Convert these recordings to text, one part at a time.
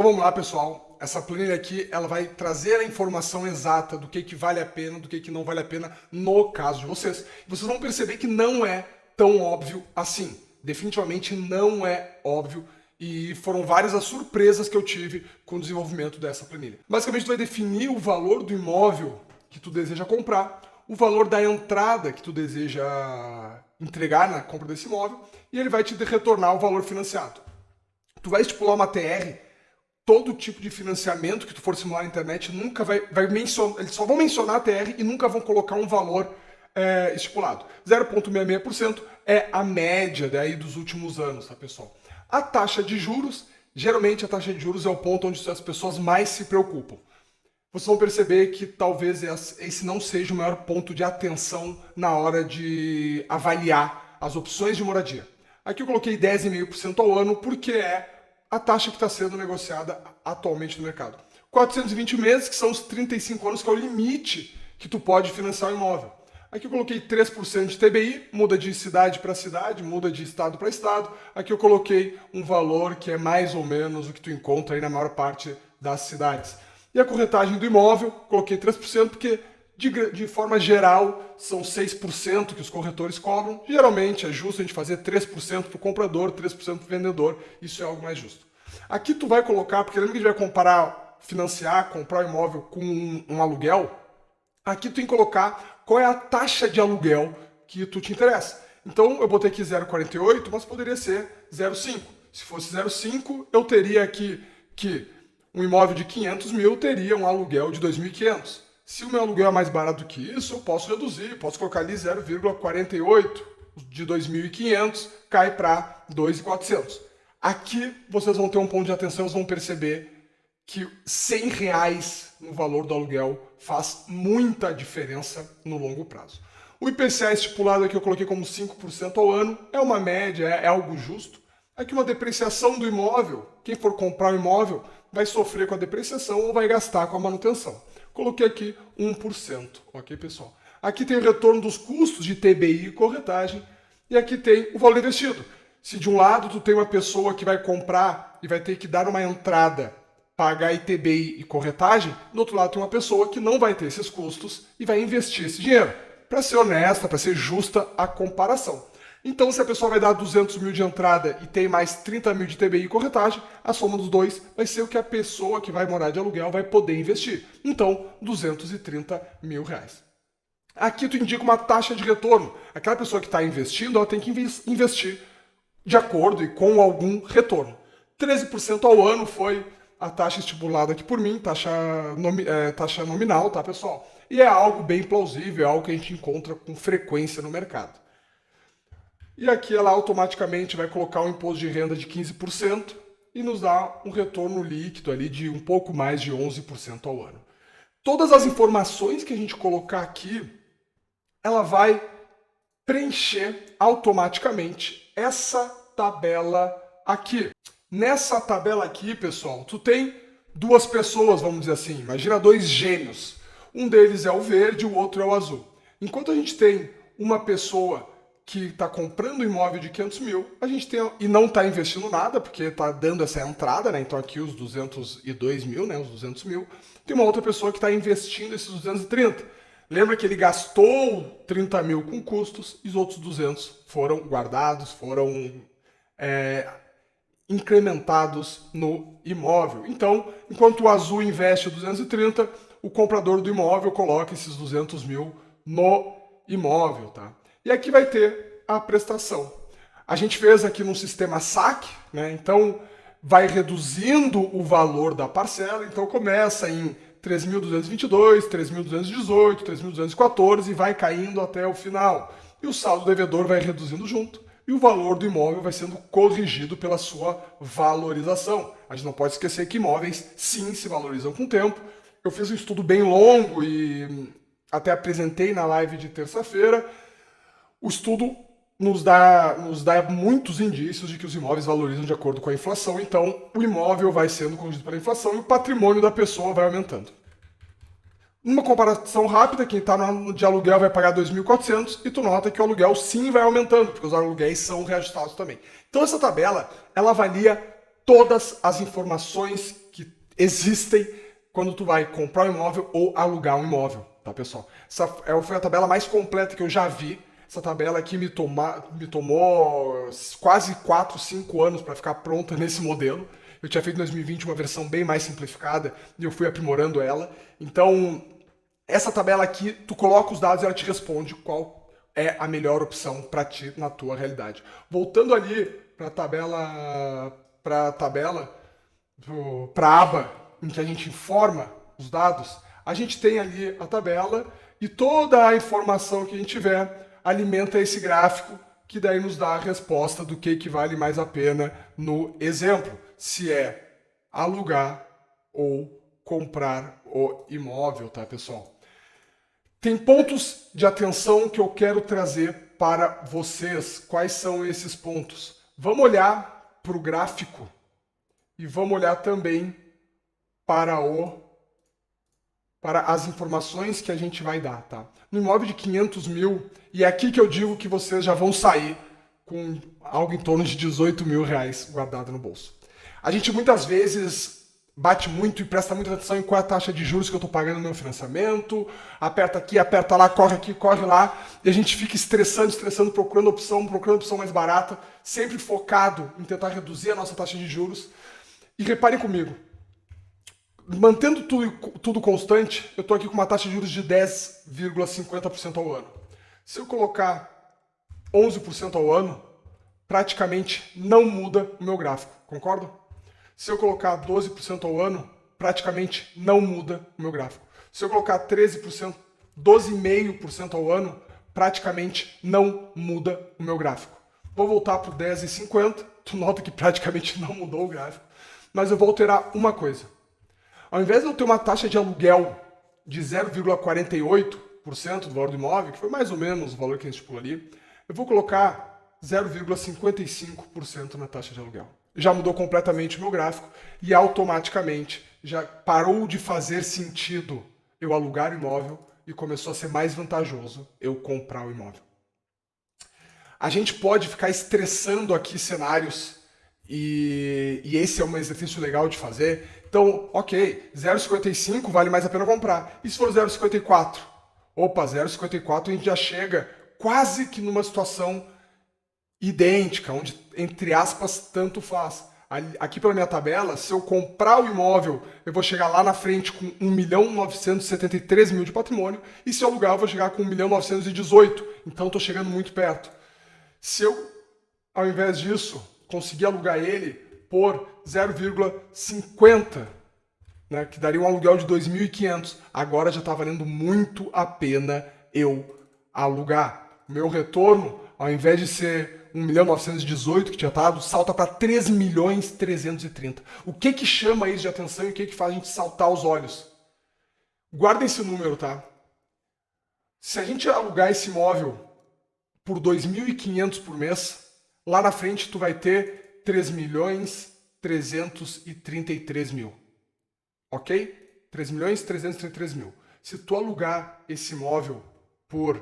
Então, vamos lá, pessoal. Essa planilha aqui, ela vai trazer a informação exata do que vale a pena, do que não vale a pena no caso de vocês. Vocês vão perceber que não é tão óbvio assim. Definitivamente não é óbvio e foram várias as surpresas que eu tive com o desenvolvimento dessa planilha. Basicamente, tu vai definir o valor do imóvel que tu deseja comprar, o valor da entrada que tu deseja entregar na compra desse imóvel e ele vai te retornar o valor financiado. Tu vai estipular uma TR. Todo tipo de financiamento que tu for simular na internet nunca vai mencionar, eles só vão mencionar a TR e nunca vão colocar um valor estipulado. 0,66% é a média daí dos últimos anos, tá, pessoal? A taxa de juros, geralmente a taxa de juros é o ponto onde as pessoas mais se preocupam. Vocês vão perceber que talvez esse não seja o maior ponto de atenção na hora de avaliar as opções de moradia. Aqui eu coloquei 10,5% ao ano porque é a taxa que está sendo negociada atualmente no mercado. 420 meses, que são os 35 anos, que é o limite que tu pode financiar o imóvel. Aqui eu coloquei 3% de TBI, muda de cidade para cidade, muda de estado para estado. Aqui eu coloquei um valor que é mais ou menos o que tu encontra aí na maior parte das cidades. E a corretagem do imóvel, coloquei 3%, porque de forma geral são 6% que os corretores cobram. Geralmente é justo a gente fazer 3% para o comprador, 3% para o vendedor. Isso é algo mais justo. Aqui tu vai colocar, porque lembra que a gente vai comparar, financiar, comprar o imóvel com um aluguel? Aqui tu tem que colocar qual é a taxa de aluguel que tu te interessa. Então eu botei aqui 0,48, mas poderia ser 0,5. Se fosse 0,5, eu teria aqui que um imóvel de 500 mil teria um aluguel de 2.500. Se o meu aluguel é mais barato que isso, eu posso reduzir, posso colocar ali 0,48 de 2.500, cai para 2.400. Aqui vocês vão ter um ponto de atenção, vocês vão perceber que R$100 no valor do aluguel faz muita diferença no longo prazo. O IPCA estipulado aqui eu coloquei como 5% ao ano, é uma média, é algo justo. Aqui uma depreciação do imóvel, quem for comprar o imóvel vai sofrer com a depreciação ou vai gastar com a manutenção. Coloquei aqui 1%, ok, pessoal? Aqui tem o retorno dos custos de TBI e corretagem, e aqui tem o valor investido. Se de um lado tu tem uma pessoa que vai comprar e vai ter que dar uma entrada, pagar ITBI e corretagem, do outro lado tem uma pessoa que não vai ter esses custos e vai investir esse dinheiro, para ser honesta, para ser justa a comparação. Então, se a pessoa vai dar 200 mil de entrada e tem mais 30 mil de TBI e corretagem, a soma dos dois vai ser o que a pessoa que vai morar de aluguel vai poder investir. Então, 230 mil reais. Aqui tu indica uma taxa de retorno. Aquela pessoa que está investindo, ela tem que investir de acordo e com algum retorno. 13% ao ano foi a taxa estipulada aqui por mim, taxa nominal, tá, pessoal? E é algo bem plausível, é algo que a gente encontra com frequência no mercado. E aqui ela automaticamente vai colocar um imposto de renda de 15% e nos dá um retorno líquido ali de um pouco mais de 11% ao ano. Todas as informações que a gente colocar aqui, ela vai preencher automaticamente essa tabela aqui. Nessa tabela aqui, pessoal, tu tem duas pessoas, vamos dizer assim, imagina dois gêmeos. Um deles é o verde, o outro é o azul. Enquanto a gente tem uma pessoa que está comprando um imóvel de 500 mil, a gente tem, e não está investindo nada, porque está dando essa entrada, né? Então aqui os 202 mil, né? Os 200 mil. Tem uma outra pessoa que está investindo esses 230. Lembra que ele gastou 30 mil com custos e os outros 200 foram guardados, foram incrementados no imóvel. Então, enquanto o azul investe 230, o comprador do imóvel coloca esses 200 mil no imóvel, tá? E aqui vai ter a prestação. A gente fez aqui num sistema SAC, né? Então vai reduzindo o valor da parcela. Então começa em 3.222, 3.218, 3.214 e vai caindo até o final. E o saldo devedor vai reduzindo junto e o valor do imóvel vai sendo corrigido pela sua valorização. A gente não pode esquecer que imóveis sim se valorizam com o tempo. Eu fiz um estudo bem longo e até apresentei na live de terça-feira. O estudo nos dá muitos indícios de que os imóveis valorizam de acordo com a inflação, então o imóvel vai sendo corrigido pela inflação e o patrimônio da pessoa vai aumentando. Numa comparação rápida, quem está de aluguel vai pagar 2.400 e tu nota que o aluguel sim vai aumentando, porque os aluguéis são reajustados também. Então essa tabela, ela avalia todas as informações existem quando tu vai comprar um imóvel ou alugar um imóvel, tá, pessoal? Essa foi a tabela mais completa que eu já vi. Essa tabela aqui me tomou quase 4, 5 anos para ficar pronta nesse modelo. Eu tinha feito em 2020 uma versão bem mais simplificada e eu fui aprimorando ela. Então, essa tabela aqui, tu coloca os dados e ela te responde qual é a melhor opção para ti na tua realidade. Voltando ali para a aba em que a gente informa os dados, a gente tem ali a tabela e toda a informação que a gente tiver alimenta esse gráfico que daí nos dá a resposta do que vale mais a pena no exemplo, se é alugar ou comprar o imóvel, tá, pessoal? Tem pontos de atenção que eu quero trazer para vocês. Quais são esses pontos? Vamos olhar para o gráfico e vamos olhar também para as informações que a gente vai dar, tá? No imóvel de 500 mil, e é aqui que eu digo que vocês já vão sair com algo em torno de 18 mil reais guardado no bolso. A gente muitas vezes bate muito e presta muita atenção em qual é a taxa de juros que eu estou pagando no meu financiamento, aperta aqui, aperta lá, corre aqui, corre lá, e a gente fica estressando, procurando opção mais barata, sempre focado em tentar reduzir a nossa taxa de juros. E reparem comigo, mantendo tudo constante, eu estou aqui com uma taxa de juros de 10,50% ao ano. Se eu colocar 11% ao ano, praticamente não muda o meu gráfico, concordam? Se eu colocar 12% ao ano, praticamente não muda o meu gráfico. Se eu colocar 13%, 12,5% ao ano, praticamente não muda o meu gráfico. Vou voltar para o 10,50, tu nota que praticamente não mudou o gráfico, mas eu vou alterar uma coisa. Ao invés de eu ter uma taxa de aluguel de 0,48% do valor do imóvel, que foi mais ou menos o valor que a gente estipulou ali, eu vou colocar 0,55% na taxa de aluguel. Já mudou completamente o meu gráfico e automaticamente já parou de fazer sentido eu alugar o imóvel e começou a ser mais vantajoso eu comprar o imóvel. A gente pode ficar estressando aqui cenários e esse é um exercício legal de fazer. Então, ok, 0,55 vale mais a pena comprar. E se for 0,54? Opa, 0,54 a gente já chega quase que numa situação idêntica, onde, entre aspas, tanto faz. Aqui pela minha tabela, se eu comprar o imóvel, eu vou chegar lá na frente com 1.973.000 de patrimônio, e se eu alugar, eu vou chegar com 1.918. Então, estou chegando muito perto. Se eu, ao invés disso, conseguir alugar ele por 0,50, né, que daria um aluguel de 2.500, agora já está valendo muito a pena eu alugar. O meu retorno, ao invés de ser 1.918 que tinha dado, salta para 3.330. O que chama isso de atenção e o que faz a gente saltar os olhos? Guardem esse número, tá? Se a gente alugar esse imóvel por 2.500 por mês, lá na frente tu vai ter 3.333.000. Ok? 3.333.000. Se tu alugar esse imóvel por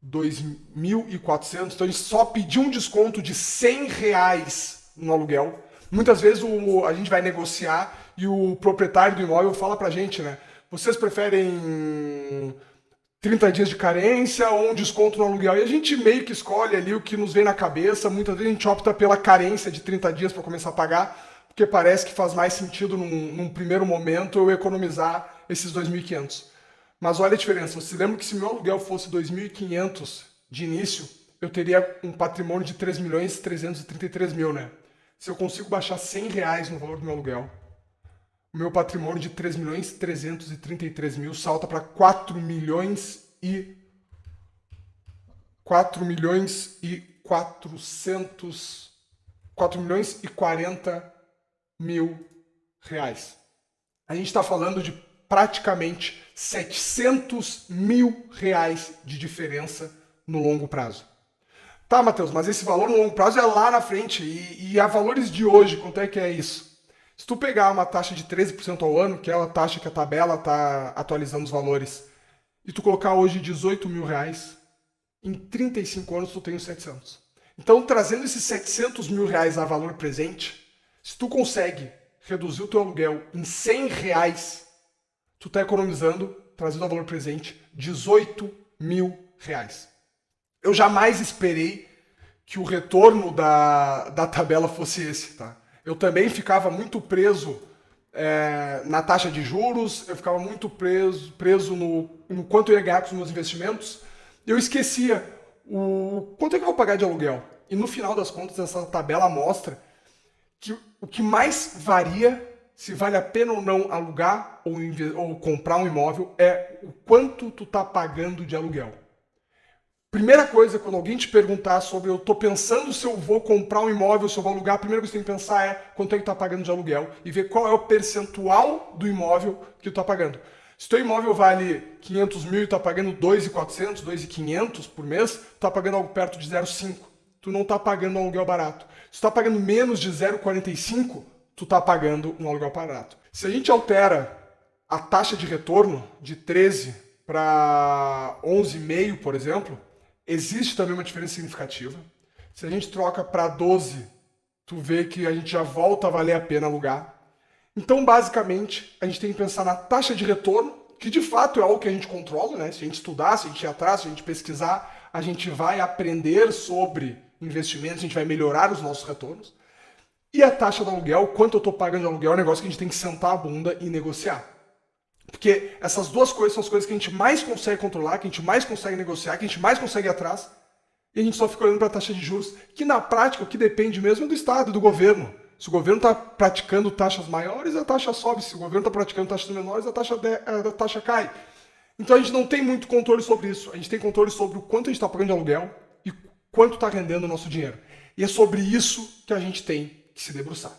2.400, então a gente só pediu um desconto de R$100 no aluguel. Muitas vezes a gente vai negociar e o proprietário do imóvel fala pra gente, né? Vocês preferem 30 dias de carência ou um desconto no aluguel? E a gente meio que escolhe ali o que nos vem na cabeça. Muitas vezes a gente opta pela carência de 30 dias para começar a pagar, porque parece que faz mais sentido num primeiro momento eu economizar esses 2.500. Mas olha a diferença, você lembra que se meu aluguel fosse 2.500 de início, eu teria um patrimônio de 3.333.000, né? Se eu consigo baixar R$100 no valor do meu aluguel, o meu patrimônio de 3.333.000 salta para 4.040.000 reais. A gente está falando de praticamente 700 mil reais de diferença no longo prazo. Tá, Matheus, mas esse valor no longo prazo é lá na frente e a valores de hoje, quanto é que é isso? Se tu pegar uma taxa de 13% ao ano, que é a taxa que a tabela está atualizando os valores, e tu colocar hoje 18 mil reais, em 35 anos tu tem os 700. Então, trazendo esses 700 mil reais a valor presente, se tu consegue reduzir o teu aluguel em R$ 100, tu tá economizando, trazendo ao valor presente, R$ 18.000. Eu jamais esperei que o retorno da tabela fosse esse, tá? Eu também ficava muito preso na taxa de juros, eu ficava muito preso no quanto eu ia ganhar com os meus investimentos, eu esquecia o quanto é que eu vou pagar de aluguel. E no final das contas, essa tabela mostra que o que mais varia, se vale a pena ou não alugar ou comprar um imóvel, é o quanto tu tá pagando de aluguel. Primeira coisa, quando alguém te perguntar sobre eu tô pensando se eu vou comprar um imóvel, se eu vou alugar, a primeira coisa que você tem que pensar é quanto é que tá pagando de aluguel e ver qual é o percentual do imóvel que tu tá pagando. Se teu imóvel vale 500 mil e tá pagando 2.400, 2.500 por mês, tu tá pagando algo perto de 0,5. Tu não tá pagando um aluguel barato. Se tu tá pagando menos de 0,45, tu tá pagando um aluguel barato. Se a gente altera a taxa de retorno de 13 para 11,5, por exemplo, existe também uma diferença significativa. Se a gente troca para 12, tu vê que a gente já volta a valer a pena alugar. Então, basicamente, a gente tem que pensar na taxa de retorno, que de fato é algo que a gente controla, né? Se a gente estudar, se a gente ir atrás, se a gente pesquisar, a gente vai aprender sobre investimentos, a gente vai melhorar os nossos retornos. E a taxa do aluguel, quanto eu estou pagando de aluguel, é um negócio que a gente tem que sentar a bunda e negociar. Porque essas duas coisas são as coisas que a gente mais consegue controlar, que a gente mais consegue negociar, que a gente mais consegue ir atrás, e a gente só fica olhando para a taxa de juros, que na prática o que depende mesmo é do Estado, do governo. Se o governo está praticando taxas maiores, a taxa sobe. Se o governo está praticando taxas menores, a taxa cai. Então a gente não tem muito controle sobre isso. A gente tem controle sobre o quanto a gente está pagando de aluguel e quanto está rendendo o nosso dinheiro. E é sobre isso que a gente tem que se debruçar.